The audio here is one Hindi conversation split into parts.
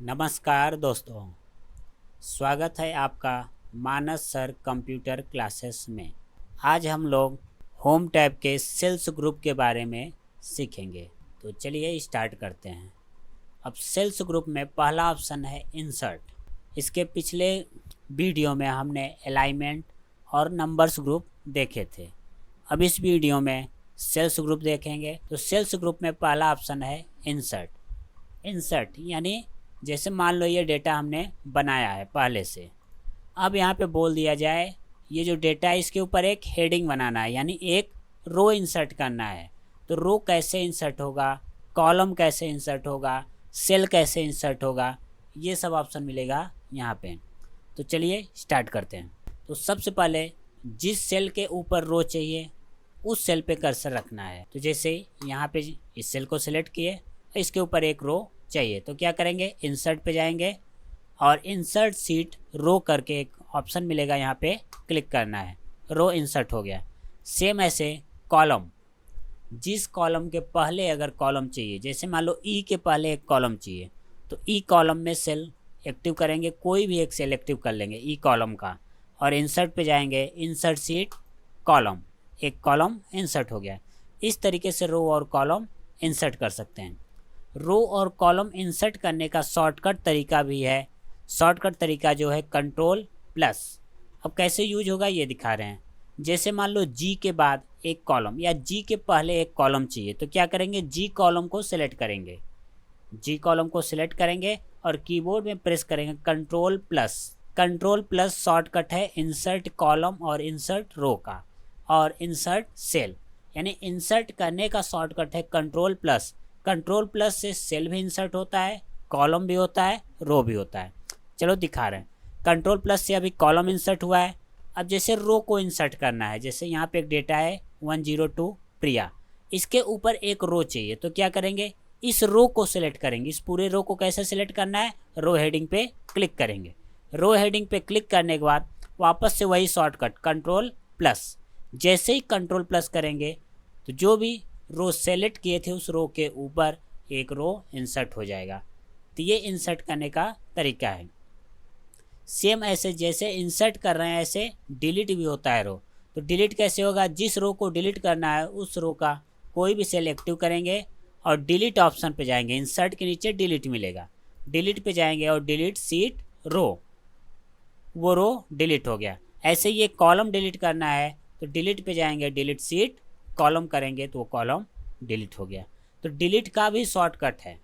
नमस्कार दोस्तों, स्वागत है आपका मानस सर कंप्यूटर क्लासेस में। आज हम लोग होम टैब के सेल्स ग्रुप के बारे में सीखेंगे। तो चलिए स्टार्ट करते हैं। अब सेल्स ग्रुप में पहला ऑप्शन है इंसर्ट। इसके पिछले वीडियो में हमने अलाइनमेंट और नंबर्स ग्रुप देखे थे। अब इस वीडियो में सेल्स ग्रुप देखेंगे। तो सेल्स ग्रुप में पहला ऑप्शन है इंसर्ट। इंसर्ट यानी जैसे मान लो ये डेटा हमने बनाया है पहले से, अब यहाँ पे बोल दिया जाए ये जो डेटा है इसके ऊपर एक हेडिंग बनाना है, यानी एक रो इंसर्ट करना है। तो रो कैसे इंसर्ट होगा, कॉलम कैसे इंसर्ट होगा, सेल कैसे इंसर्ट होगा, ये सब ऑप्शन मिलेगा यहाँ पे। तो चलिए स्टार्ट करते हैं। तो सबसे पहले जिस सेल के ऊपर रो चाहिए उस सेल पे कर्सर रखना है। तो जैसे यहाँ पे इस सेल को सिलेक्ट किए, इसके ऊपर एक रो चाहिए तो क्या करेंगे, इंसर्ट पे जाएंगे और इंसर्ट सीट रो करके एक ऑप्शन मिलेगा, यहाँ पे क्लिक करना है। रो इंसर्ट हो गया। सेम ऐसे कॉलम, जिस कॉलम के पहले अगर कॉलम चाहिए, जैसे मान लो ई के पहले एक कॉलम चाहिए तो ई कॉलम में सेल एक्टिव करेंगे, कोई भी एक सेल एक्टिव कर लेंगे ई कॉलम का और इंसर्ट पे जाएंगे, इंसर्ट सीट कॉलम, एक कॉलम इंसर्ट हो गया। इस तरीके से रो और कॉलम इंसर्ट कर सकते हैं। रो और कॉलम इंसर्ट करने का शॉर्टकट तरीका भी है। शॉर्टकट तरीका जो है कंट्रोल प्लस। अब कैसे यूज होगा ये दिखा रहे हैं। जैसे मान लो जी के बाद एक कॉलम या जी के पहले एक कॉलम चाहिए तो क्या करेंगे, जी कॉलम को सिलेक्ट करेंगे, जी कॉलम को सिलेक्ट करेंगे और कीबोर्ड में प्रेस करेंगे control plus. Control plus shortcut है इंसर्ट कॉलम और इंसर्ट रो का, और इंसर्ट सेल, यानी इंसर्ट करने का शॉर्टकट है कंट्रोल प्लस। कंट्रोल प्लस से सेल भी इंसर्ट होता है, कॉलम भी होता है, रो भी होता है। चलो दिखा रहे हैं। कंट्रोल प्लस से अभी कॉलम इंसर्ट हुआ है। अब जैसे रो को इंसर्ट करना है, जैसे यहाँ पे एक डेटा है 102 प्रिया, इसके ऊपर एक रो चाहिए तो क्या करेंगे, इस रो को सिलेक्ट करेंगे। इस पूरे रो को कैसे सिलेक्ट करना है, रो हेडिंग पे क्लिक करेंगे। रो हेडिंग पे क्लिक करने के बाद वापस से वही शॉर्टकट कंट्रोल प्लस। जैसे ही कंट्रोल प्लस करेंगे तो जो भी रो सेलेक्ट किए थे उस रो के ऊपर एक रो इंसर्ट हो जाएगा। तो ये इंसर्ट करने का तरीका है। सेम ऐसे जैसे इंसर्ट कर रहे हैं ऐसे डिलीट भी होता है रो। तो डिलीट कैसे होगा, जिस रो को डिलीट करना है उस रो का कोई भी सेल एक्टिव करेंगे और डिलीट ऑप्शन पे जाएंगे, इंसर्ट के नीचे डिलीट मिलेगा, डिलीट पे जाएंगे और डिलीट सीट रो, वो रो डिलीट हो गया। ऐसे ये कॉलम डिलीट करना है तो डिलीट पे जाएंगे, डिलीट सीट कॉलम करेंगे तो वो कॉलम डिलीट हो गया। तो डिलीट का भी शॉर्टकट है।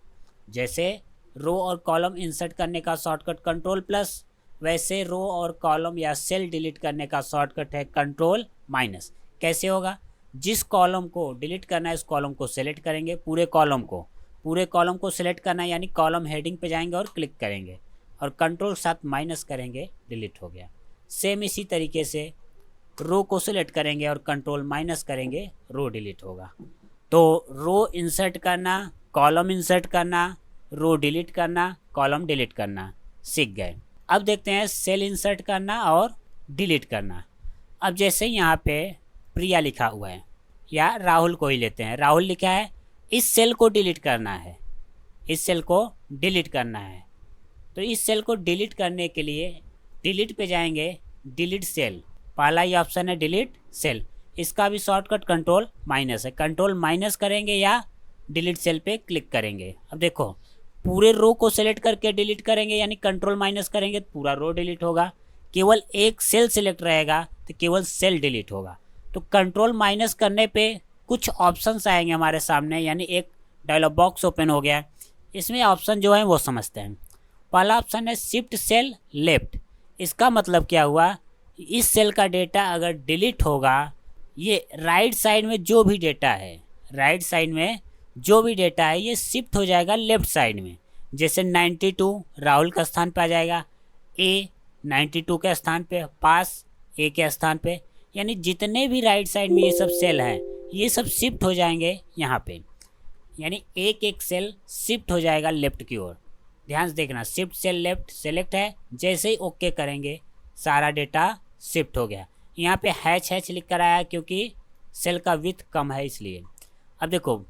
जैसे रो और कॉलम इंसर्ट करने का शॉर्टकट कंट्रोल प्लस, वैसे रो और कॉलम या सेल डिलीट करने का शॉर्टकट है कंट्रोल माइनस। कैसे होगा, जिस कॉलम को डिलीट करना है उस कॉलम को सेलेक्ट करेंगे, पूरे कॉलम को सिलेक्ट करना है, यानी कॉलम हेडिंग पे जाएंगे और क्लिक करेंगे और कंट्रोल साथ माइनस करेंगे, डिलीट हो गया। सेम इसी तरीके से रो को सिलेक्ट करेंगे और कंट्रोल माइनस करेंगे, रो डिलीट होगा। तो रो इंसर्ट करना, कॉलम इंसर्ट करना, रो डिलीट करना, कॉलम डिलीट करना सीख गए। अब देखते हैं सेल इंसर्ट करना और डिलीट करना। अब जैसे यहाँ पे प्रिया लिखा हुआ है या राहुल को ही लेते हैं, राहुल लिखा है, इस सेल को डिलीट करना है, इस सेल को डिलीट करना है। तो इस सेल को डिलीट करने के लिए डिलीट पे जाएंगे, डिलीट सेल, पहला ही ऑप्शन है डिलीट सेल। इसका भी शॉर्टकट कंट्रोल माइनस है, कंट्रोल माइनस करेंगे या डिलीट सेल पे क्लिक करेंगे। अब देखो पूरे रो को सेलेक्ट करके डिलीट करेंगे, यानी कंट्रोल माइनस करेंगे तो पूरा रो डिलीट होगा। केवल एक सेल सिलेक्ट रहेगा तो केवल सेल डिलीट होगा। तो कंट्रोल माइनस करने पे कुछ ऑप्शंस आएंगे हमारे सामने, यानी एक डायलॉग बॉक्स ओपन हो गया। इसमें ऑप्शन जो है वो समझते हैं। पहला ऑप्शन है शिफ्ट सेल लेफ्ट। इसका मतलब क्या हुआ, इस सेल का डेटा अगर डिलीट होगा, ये राइट साइड में जो भी डेटा है, राइट साइड में जो भी डेटा है ये शिफ्ट हो जाएगा लेफ्ट साइड में। जैसे 92 राहुल का स्थान पे आ जाएगा, ए 92 के स्थान पे, पास ए के स्थान पे, यानी जितने भी राइट साइड में ये सब सेल हैं ये सब शिफ्ट हो जाएंगे यहाँ पे, यानी एक एक सेल शिफ्ट हो जाएगा लेफ्ट की ओर। ध्यान से देखना, शिफ्ट सेल लेफ्ट सेलेक्ट है, जैसे ही ओके करेंगे सारा डेटा शिफ्ट हो गया। यहाँ पे हैच लिख कर आया क्योंकि सेल का विड्थ कम है इसलिए। अब देखो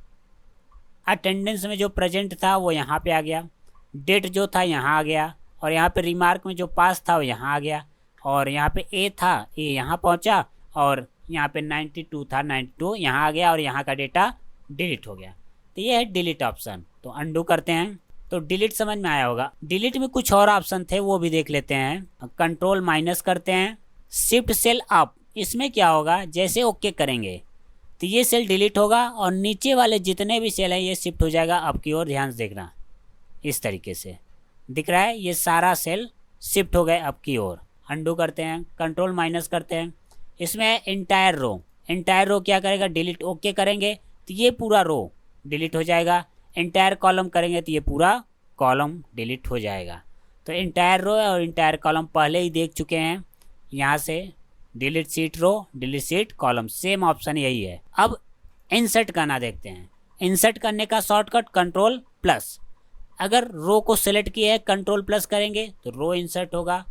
अटेंडेंस में जो प्रेजेंट था वो यहाँ पे आ गया, डेट जो था यहाँ आ गया, और यहाँ पे रिमार्क में जो पास था वो यहाँ आ गया, और यहाँ पे ए था, ए यहाँ पहुँचा, और यहाँ पे 92 था, 92 यहाँ आ गया, और यहाँ का डेटा डिलीट हो गया। तो ये है डिलीट ऑप्शन। तो अंडू करते हैं। तो डिलीट समझ में आया होगा। डिलीट में कुछ और ऑप्शन थे, वो भी देख लेते हैं। कंट्रोल माइनस करते हैं, शिफ्ट सेल अप। इसमें क्या होगा, जैसे ओके करेंगे तो ये सेल डिलीट होगा, और नीचे वाले जितने भी सेल हैं ये शिफ्ट हो जाएगा अप की ओर। ध्यान से देखना, इस तरीके से दिख रहा है, ये सारा सेल शिफ्ट हो गए अप की ओर। अंडू करते हैं, कंट्रोल माइनस करते हैं। इसमें है इंटायर रो। इंटायर रो क्या करेगा, डिलीट। ओके करेंगे तो ये पूरा रो डिलीट हो जाएगा। इंटायर कॉलम करेंगे तो ये पूरा कॉलम डिलीट हो जाएगा। तो इंटायर रो और इंटायर कॉलम पहले ही देख चुके हैं। यहाँ से delete sheet row, delete sheet column, same option यही है। अब इंसर्ट करना देखते हैं। इंसर्ट करने का शॉर्टकट कंट्रोल प्लस। अगर रो को सिलेक्ट किए हैं कंट्रोल प्लस करेंगे तो रो इंसर्ट होगा।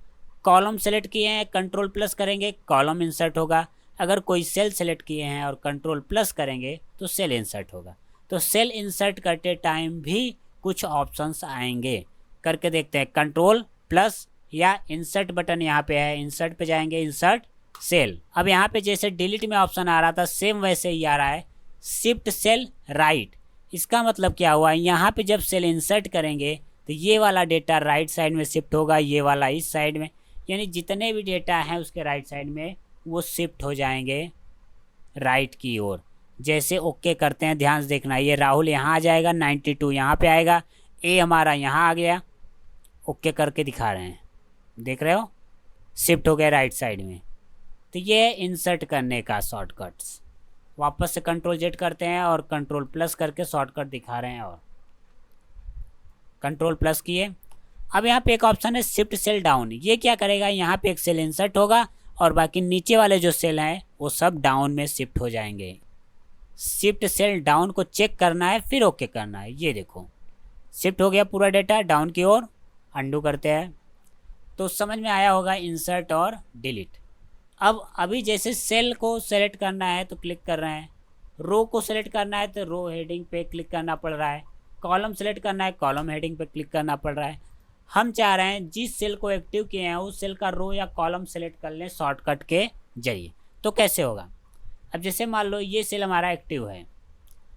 कॉलम सेलेक्ट किए हैं कंट्रोल प्लस करेंगे कॉलम इंसर्ट होगा। अगर कोई सेल सेलेक्ट किए हैं और कंट्रोल प्लस करेंगे तो सेल इंसर्ट होगा। तो सेल इंसर्ट करते टाइम भी कुछ ऑप्शंस आएंगे, करके देखते हैं। कंट्रोल प्लस या इंसर्ट बटन यहाँ पे है, इंसर्ट पे जाएंगे, इंसर्ट सेल। अब यहाँ पे जैसे डिलीट में ऑप्शन आ रहा था सेम वैसे ही आ रहा है, शिफ्ट सेल राइट। इसका मतलब क्या हुआ, यहाँ पे जब सेल इंसर्ट करेंगे तो ये वाला डेटा राइट साइड में शिफ्ट होगा, ये वाला इस साइड में, यानी जितने भी डेटा हैं उसके राइट साइड में वो शिफ्ट हो जाएंगे राइट की ओर। जैसे ओके करते हैं, ध्यान से देखना, ये राहुल यहाँ आ जाएगा, 92 यहाँ पे आएगा, ए हमारा यहाँ आ गया। ओके करके दिखा रहे हैं, देख रहे हो, शिफ्ट हो गया राइट साइड में। तो ये इंसर्ट करने का शॉर्टकट्स। वापस से कंट्रोल जेड करते हैं और कंट्रोल प्लस करके शॉर्टकट दिखा रहे हैं, और कंट्रोल प्लस किए। अब यहाँ पे एक ऑप्शन है शिफ्ट सेल डाउन। ये क्या करेगा, यहाँ पे एक सेल इंसर्ट होगा और बाकी नीचे वाले जो सेल हैं वो सब डाउन में शिफ्ट हो जाएंगे। शिफ्ट सेल डाउन को चेक करना है, फिर ओके करना है। ये देखो शिफ्ट हो गया पूरा डेटा डाउन की ओर। अंडू करते हैं। तो समझ में आया होगा इंसर्ट और डिलीट। अब अभी जैसे सेल को सेलेक्ट करना है तो क्लिक कर रहे हैं, रो को सेलेक्ट करना है तो रो हेडिंग पे क्लिक करना पड़ रहा है, कॉलम सेलेक्ट करना है कॉलम हेडिंग पे क्लिक करना पड़ रहा है। हम चाह रहे हैं जिस सेल को एक्टिव किए हैं उस सेल का रो या कॉलम सेलेक्ट कर लें शॉर्टकट के जरिए। तो कैसे होगा, अब जैसे मान लो ये सेल हमारा एक्टिव है,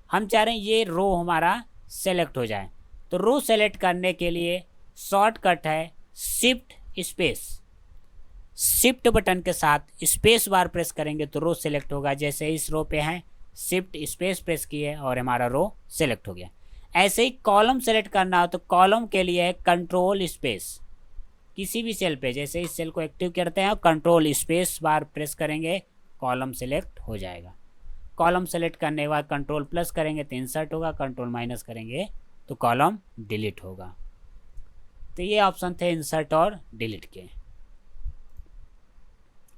हम चाह रहे हैं ये रो हमारा सेलेक्ट हो जाए। तो रो सेलेक्ट करने के लिए शॉर्टकट है शिफ्ट स्पेस। शिफ्ट बटन के साथ स्पेस बार प्रेस करेंगे तो रो सेलेक्ट होगा। जैसे इस रो पे हैं, शिफ्ट स्पेस प्रेस किए और हमारा रो सेलेक्ट हो गया। ऐसे ही कॉलम सेलेक्ट करना हो तो कॉलम के लिए है कंट्रोल स्पेस। किसी भी सेल पे जैसे इस सेल को एक्टिव करते हैं कंट्रोल स्पेस बार प्रेस करेंगे, कॉलम सेलेक्ट हो जाएगा। कॉलम सेलेक्ट करने के बाद कंट्रोल प्लस करेंगे तो इंसर्ट होगा, कंट्रोल माइनस करेंगे तो कॉलम डिलीट होगा। तो ये ऑप्शन थे इंसर्ट और डिलीट के।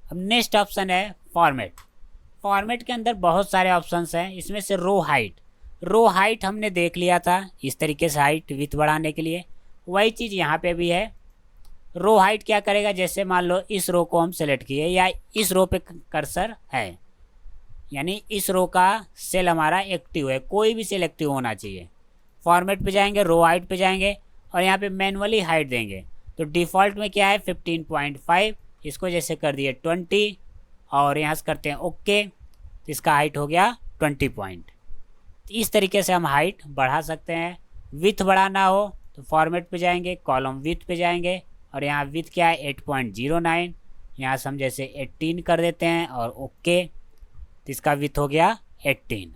अब नेक्स्ट ऑप्शन है फॉर्मेट। फॉर्मेट के अंदर बहुत सारे ऑप्शंस हैं, इसमें से रो हाइट। रो हाइट हमने देख लिया था, इस तरीके से हाइट विथ बढ़ाने के लिए, वही चीज़ यहाँ पे भी है। रो हाइट क्या करेगा, जैसे मान लो इस रो को हम सेलेक्ट किए या इस रो पे कर्सर है, यानी इस रो का सेल हमारा एक्टिव है, कोई भी सेल एक्टिव होना चाहिए। फॉर्मेट पे जाएंगे, रो हाइट पे जाएंगे और यहाँ पे मैनुअली हाइट देंगे। तो डिफ़ॉल्ट में क्या है 15.5, इसको जैसे कर दिए 20 और यहाँ से करते हैं ओके, तो इसका हाइट हो गया 20 पॉइंट। इस तरीके से हम हाइट बढ़ा सकते हैं। विथ बढ़ाना हो तो फॉर्मेट पे जाएंगे, कॉलम विथ पे जाएंगे और यहाँ विथ क्या है 8.09, यहाँ से हम जैसे 18 कर देते हैं और ओके, तो इसका विथ हो गया 18।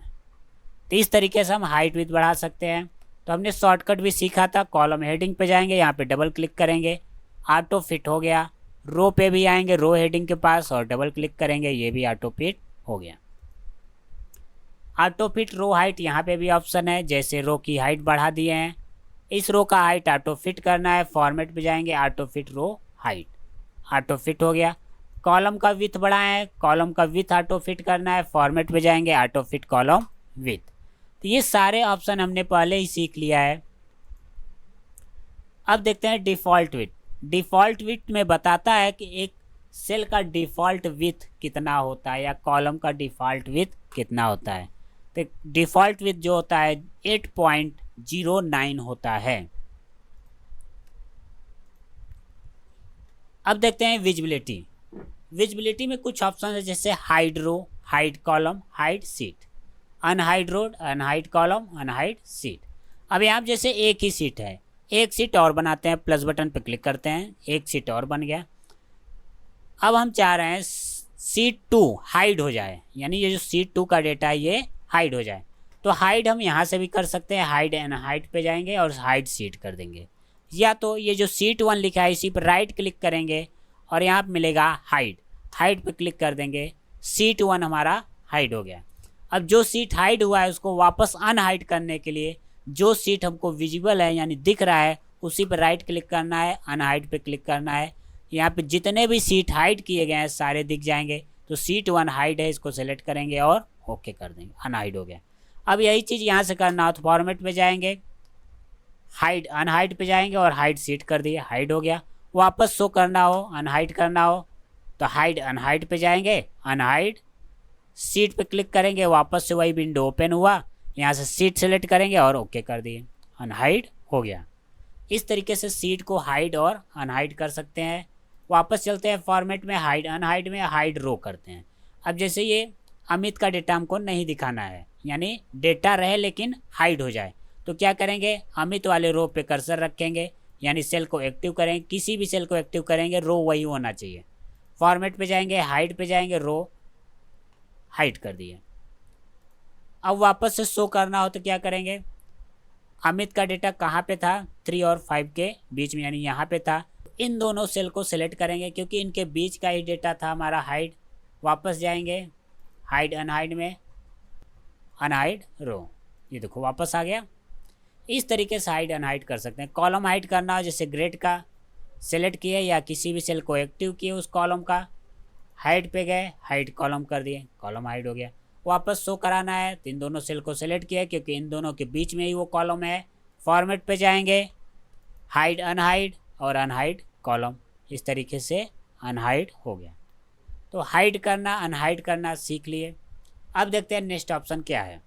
तो इस तरीके से हम हाइट विथ बढ़ा सकते हैं। तो हमने शॉर्टकट भी सीखा था, कॉलम हेडिंग पे जाएंगे, यहाँ पे डबल क्लिक करेंगे, ऑटो फिट हो गया। रो पे भी आएंगे, रो हेडिंग के पास और डबल क्लिक करेंगे, ये भी ऑटो फिट हो गया। ऑटो फिट रो हाइट यहाँ पे भी ऑप्शन है, जैसे रो की हाइट बढ़ा दिए हैं, इस रो का हाइट ऑटो फिट करना है, फॉर्मेट पे जाएंगे auto fit row height, auto fit हो गया। कॉलम का विथ बढ़ाए हैं, कॉलम का विथ ऑटो फिट करना है, फॉर्मेट पे जाएंगे ऑटो फिट कॉलम विथ। तो ये सारे ऑप्शन हमने पहले ही सीख लिया है। अब देखते हैं डिफ़ॉल्ट विथ। डिफ़ॉल्ट विथ में बताता है कि एक सेल का डिफ़ॉल्ट विथ कितना होता है या कॉलम का डिफ़ॉल्ट विथ कितना होता है। तो डिफ़ॉल्ट विथ जो होता है 8.09 होता है। अब देखते हैं विजिबिलिटी। विजिबिलिटी में कुछ ऑप्शन है जैसे hide row, hide column, hide sheet, unhide row, unhide column, unhide sheet. अब यहाँ जैसे एक ही सीट है, एक सीट और बनाते हैं, प्लस बटन पर क्लिक करते हैं, एक सीट और बन गया। अब हम चाह रहे हैं सीट 2 हाइड हो जाए, यानी ये जो सीट 2 का डेटा है ये हाइड हो जाए। तो हाइड हम यहाँ से भी कर सकते हैं, हाइड एंड हाइड पे जाएंगे और हाइड सीट कर देंगे, या तो ये जो सीट 1 लिखा है इसी पर राइट क्लिक करेंगे और यहाँ पर मिलेगा हाइड, हाइड पे क्लिक कर देंगे, सीट 1 हमारा हाइड हो गया। अब जो सीट हाइड हुआ है उसको वापस अनहाइड करने के लिए जो सीट हमको विजिबल है यानी दिख रहा है उसी पर राइट क्लिक करना है, अनहाइड पे क्लिक करना है। यहाँ पे जितने भी सीट हाइड किए गए हैं सारे दिख जाएंगे। तो सीट 1 हाइड है, इसको सेलेक्ट करेंगे और ओके कर देंगे, अनहाइड हो गया। अब यही चीज़ यहाँ से करना हो तो फॉर्मेट पे जाएंगे, हाइड अनहाइड पे जाएंगे और हाइड सीट कर दिए, हाइड हो गया। वापस शो करना हो, अनहाइड करना हो तो हाइड अनहाइड पे जाएंगे, अनहाइड सीट पे क्लिक करेंगे, वापस से वही विंडो ओपन हुआ, यहाँ से सीट सेलेक्ट करेंगे और ओके कर दिए, अनहाइड हो गया। इस तरीके से सीट को हाइड और अनहाइड कर सकते हैं। वापस चलते हैं फॉर्मेट में, हाइड अनहाइड में हाइड रो करते हैं। अब जैसे ये अमित का डेटा हमको नहीं दिखाना है, यानी डेटा रहे लेकिन हाइड हो जाए, तो क्या करेंगे, अमित वाले रो पे कर्सर रखेंगे, यानी सेल को एक्टिव करेंगे, किसी भी सेल को एक्टिव करेंगे रो वही होना चाहिए। फॉर्मेट पे जाएंगे, हाइड पे जाएंगे, रो हाइड कर दिए। अब वापस से शो करना हो तो क्या करेंगे, अमित का डेटा कहाँ पे था, 3 और 5 के बीच में, यानी यहाँ पे था। इन दोनों सेल को सिलेक्ट करेंगे क्योंकि इनके बीच का ही डेटा था हमारा हाइड। वापस जाएंगे, हाइड अनहाइड में, अनहाइड रो, ये देखो वापस आ गया। इस तरीके से हाइड अनहाइड कर सकते हैं। कॉलम हाइड करना हो जैसे ग्रेड का सेलेक्ट किए या किसी भी सेल को एक्टिव किए उस कॉलम का, हाइड पे गए, हाइड कॉलम कर दिए, कॉलम हाइड हो गया। वापस शो कराना है तो इन दोनों सेल को सेलेक्ट किया क्योंकि इन दोनों के बीच में ही वो कॉलम है। फॉर्मेट पे जाएंगे, हाइड अनहाइड और अनहाइड कॉलम, इस तरीके से अनहाइड हो गया। तो हाइड करना अनहाइड करना सीख लिए। अब देखते हैं नेक्स्ट ऑप्शन क्या है।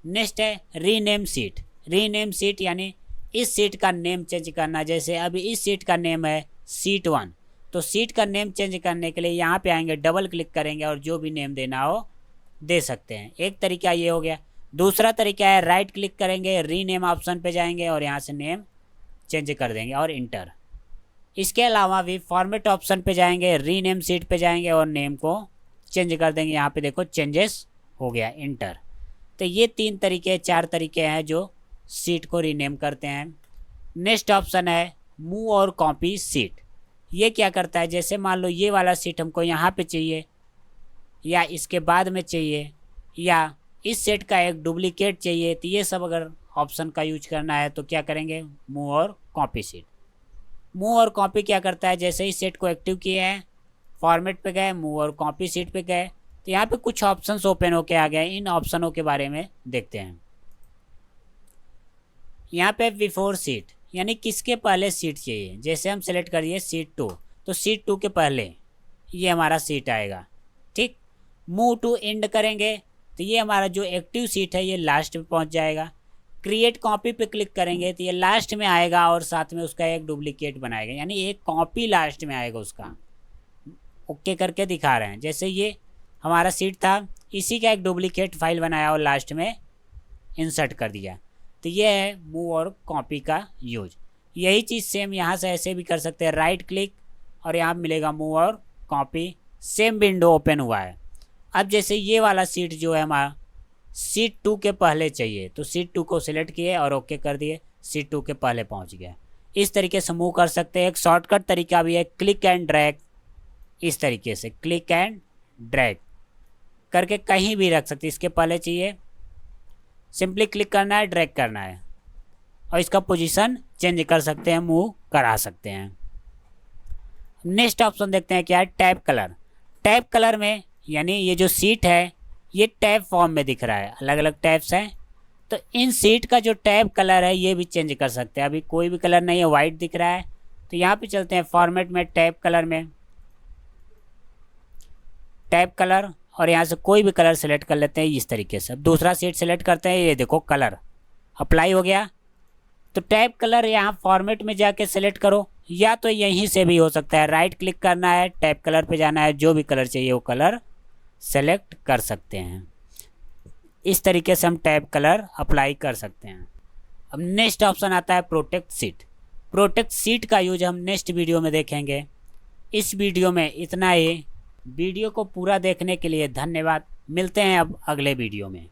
नेक्स्ट है रीनेम सीट। रीनेम सीट यानी इस सीट का नेम चेंज करना। जैसे अभी इस सीट का नेम है सीट 1, तो सीट का नेम चेंज करने के लिए यहाँ पे आएंगे, डबल क्लिक करेंगे और जो भी नेम देना हो दे सकते हैं। एक तरीका ये हो गया। दूसरा तरीका है राइट क्लिक करेंगे, रीनेम ऑप्शन पे जाएंगे और यहाँ से नेम चेंज कर देंगे और इंटर। इसके अलावा भी फॉर्मेट ऑप्शन पे जाएंगे, रीनेम सीट पे जाएंगे और नेम को चेंज कर देंगे। यहाँ पे देखो चेंजेस हो गया, इंटर। तो ये 3 तरीके 4 तरीके हैं जो सीट को रीनेम करते हैं। नेक्स्ट ऑप्शन है मूव और कॉपी सीट। ये क्या करता है, जैसे मान लो ये वाला सीट हमको यहाँ पे चाहिए या इसके बाद में चाहिए या इस सेट का एक डुप्लीकेट चाहिए, तो ये सब अगर ऑप्शन का यूज करना है तो क्या करेंगे, मूव और कॉपी सीट। मूव और कॉपी क्या करता है, जैसे इस सेट को एक्टिव किए हैं, फॉर्मेट पे गए, मूव और कॉपी सीट पे गए, तो यहाँ पे कुछ ऑप्शंस ओपन होके आ गए। इन ऑप्शनों के बारे में देखते हैं। यहाँ पे बिफोर सीट यानी किसके पहले सीट चाहिए। जैसे हम सेलेक्ट करिए सीट 2, तो सीट 2 के पहले ये हमारा सीट आएगा, ठीक। मूव टू एंड करेंगे तो ये हमारा जो एक्टिव सीट है ये लास्ट में पहुँच जाएगा। क्रिएट कॉपी पे क्लिक करेंगे तो ये लास्ट में आएगा और साथ में उसका एक डुप्लीकेट बनाएगा, यानी एक कॉपी लास्ट में आएगा उसका। ओके करके दिखा रहे हैं। जैसे ये हमारा सीट था, इसी का एक डुप्लीकेट फाइल बनाया और लास्ट में इंसर्ट कर दिया। तो ये है मूव और कॉपी का यूज। यही चीज़ सेम यहाँ से ऐसे भी कर सकते हैं, राइट क्लिक और यहाँ मिलेगा मूव और कॉपी, सेम विंडो ओपन हुआ है। अब जैसे ये वाला सीट जो है हमारा सीट 2 के पहले चाहिए, तो सीट 2 को सिलेक्ट किए और ओके कर दिए, सीट 2 के पहले पहुँच गया। इस तरीके से मूव कर सकते हैं। एक शॉर्टकट तरीका भी है क्लिक एंड ड्रैग, इस तरीके से क्लिक एंड ड्रैग करके कहीं भी रख सकते। इसके पहले चाहिए, सिंपली क्लिक करना है, ड्रैग करना है और इसका पोजीशन चेंज कर सकते हैं, मूव करा सकते हैं। नेक्स्ट ऑप्शन देखते हैं क्या है, टैब कलर। टैब कलर में यानी ये जो सीट है ये टैब फॉर्म में दिख रहा है, अलग अलग टैब्स हैं, तो इन सीट का जो टैब कलर है ये भी चेंज कर सकते हैं। अभी कोई भी कलर नहीं है, वाइट दिख रहा है, तो यहाँ पे चलते हैं फॉर्मेट में, टैब कलर में, टैब कलर, और यहाँ से कोई भी कलर सेलेक्ट कर लेते हैं इस तरीके से। अब दूसरा सीट सेलेक्ट करते हैं, ये देखो कलर अप्लाई हो गया, तो टैब कलर यहाँ फॉर्मेट में जाके सेलेक्ट करो, या तो यहीं से भी हो सकता है। राइट क्लिक करना है, टैब कलर पे जाना है, जो भी कलर चाहिए वो कलर सेलेक्ट कर सकते हैं। इस तरीके से हम टैब कलर अप्लाई कर सकते हैं। अब नेक्स्ट ऑप्शन आता है प्रोटेक्ट सीट। प्रोटेक्ट सीट का यूज हम नेक्स्ट वीडियो में देखेंगे। इस वीडियो में इतना ही। वीडियो को पूरा देखने के लिए धन्यवाद। मिलते हैं अब अगले वीडियो में।